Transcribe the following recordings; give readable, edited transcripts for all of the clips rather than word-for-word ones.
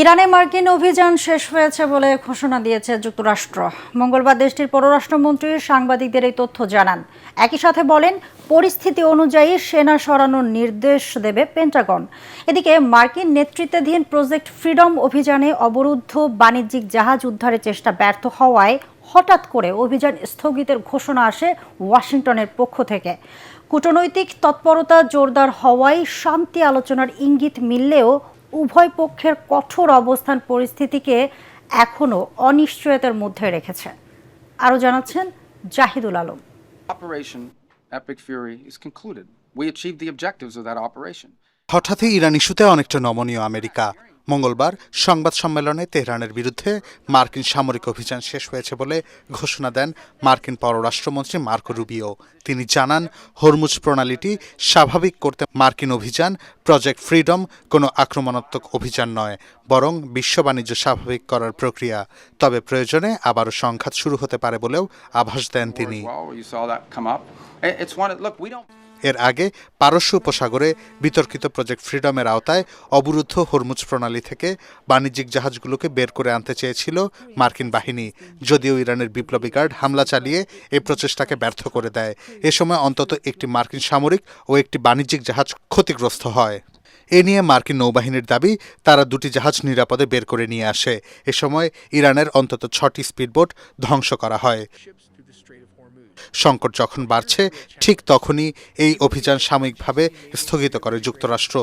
ইরানে মার্কিন অভিযান শেষ হয়েছে বলে ঘোষণা দিয়েছে যুক্তরাষ্ট্র। মঙ্গলবার দেশটির পররাষ্ট্রমন্ত্রী সাংবাদিকদের এই তথ্য জানান। একই সাথে বলেন, পরিস্থিতি অনুযায়ী সেনা সরানোর নির্দেশ দেবে পেন্টাগন। এদিকে মার্কিন নেতৃত্বাধীন প্রজেক্ট ফ্রিডম অভিযানে অবরুদ্ধ বাণিজ্যিক জাহাজ উদ্ধারের চেষ্টা ব্যর্থ হওয়ায় হঠাৎ করে অভিযান স্থগিতের ঘোষণা আসে ওয়াশিংটনের পক্ষ থেকে। কূটনৈতিক তৎপরতা জোরদার হওয়ায় শান্তি আলোচনার ইঙ্গিত মিললেও উভয় পক্ষের কঠোর অবস্থান পরিস্থিতিকে এখনো অনিশ্চয়তার মধ্যে রেখেছে। আরও জানাচ্ছেন Zahidul Alam. Operation Epic Fury is concluded. We achieved the objectives of that operation. হঠাৎই ইরান ইস্যুতে অনেকটা নমনীয় আমেরিকা। মঙ্গলবার সংবাদ সম্মেলনে তেহরানের বিরুদ্ধে মার্কিন সামরিক অভিযান শেষ হয়েছে বলে ঘোষণা দেন মার্কিন পররাষ্ট্রমন্ত্রী মার্কো রুবিও। তিনি জানান, হরমুজ প্রণালীটি স্বাভাবিক করতে মার্কিন অভিযান প্রজেক্ট ফ্রিডম কোনো আক্রমণাত্মক অভিযান নয়, বরং বিশ্ব বাণিজ্য স্বাভাবিক করার প্রক্রিয়া। তবে প্রয়োজনে আবারও সংঘাত শুরু হতে পারে বলেও আভাস দেন তিনি। এর আগে পারস্য উপসাগরে বিতর্কিত প্রজেক্ট ফ্রিডমের আওতায় অবরুদ্ধ হরমুজ প্রণালী থেকে বাণিজ্যিক জাহাজগুলোকে বের করে আনতে চেয়েছিল মার্কিন বাহিনী, যদিও ইরানের বিপ্লবী গার্ড হামলা চালিয়ে এই প্রচেষ্টাকে ব্যর্থ করে দেয়। এ সময় অন্তত একটি মার্কিন সামরিক ও একটি বাণিজ্যিক জাহাজ ক্ষতিগ্রস্ত হয়। এ নিয়ে মার্কিন নৌবাহিনীর দাবি, তারা দুটি জাহাজ নিরাপদে বের করে নিয়ে আসে। এ সময় ইরানের অন্তত 6টি স্পিডবোট ধ্বংস করা হয়। সংকট যখন বাড়ছে, ঠিক তখনই এই অভিযান সাময়িকভাবে স্থগিত করে যুক্তরাষ্ট্র।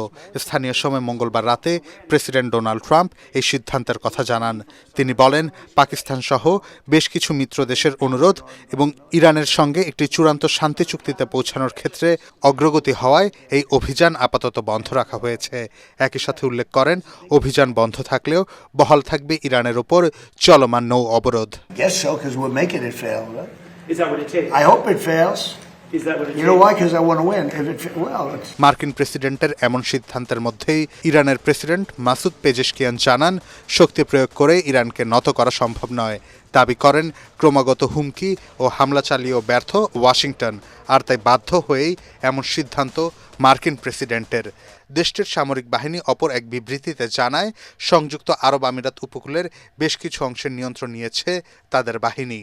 স্থানীয় সময় মঙ্গলবার রাতে প্রেসিডেন্ট ডোনাল্ড ট্রাম্প এই সিদ্ধান্তের কথা জানান। তিনি বলেন, পাকিস্তান সহ বেশ কিছু মিত্র দেশের অনুরোধ এবং ইরানের সঙ্গে একটি চূড়ান্ত শান্তি চুক্তিতে পৌঁছানোর ক্ষেত্রে অগ্রগতি হওয়ায় এই অভিযান আপাতত বন্ধ রাখা হয়েছে। একই সাথে উল্লেখ করেন, অভিযান বন্ধ থাকলেও বহাল থাকবে ইরানের ওপর চলমান নৌ অবরোধ। Is that what it takes? I hope it fails. Is that what it You know takes? why? Because I want to win. If it it's মার্কিন প্রেসিডেন্টের এমন সিদ্ধান্তের মধ্যেই ইরানের প্রেসিডেন্ট মাসুদ পেজেশকিয়ান জানান, শক্তি প্রয়োগ করে ইরানকে নত করা সম্ভব নয়। দাবি করেন, ক্রমাগত হুমকি ও হামলা চালিয়েও ব্যর্থ ওয়াশিংটন, আর তাই বাধ্য হয়েই এমন সিদ্ধান্ত মার্কিন প্রেসিডেন্টের। দেশটির সামরিক বাহিনী অপর এক বিবৃতিতে জানায়, সংযুক্ত আরব আমিরাত উপকূলের বেশ কিছু অংশের নিয়ন্ত্রণ নিয়েছে তাদের বাহিনী।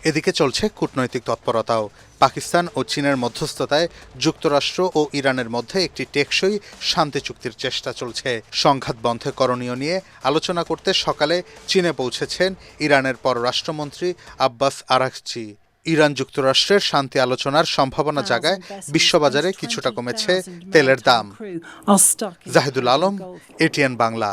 এদিকে চলছে কূটনৈতিক তৎপরতাও। পাকিস্তান ও চীনের মধ্যস্থতায় যুক্তরাষ্ট্র ও ইরানের মধ্যে একটি টেকসই শান্তি চুক্তির চেষ্টা চলছে। সংঘাত বন্ধে করণীয় নিয়ে আলোচনা করতে সকালে চীনে পৌঁছেছেন ইরানের পররাষ্ট্রমন্ত্রী আব্বাস আরাঘচি। ইরান যুক্তরাষ্ট্রের শান্তি আলোচনার সম্ভাবনা জাগায় বিশ্ববাজারে কিছুটা কমেছে তেলের দাম। জাহিদুল আলম, এটিএন বাংলা।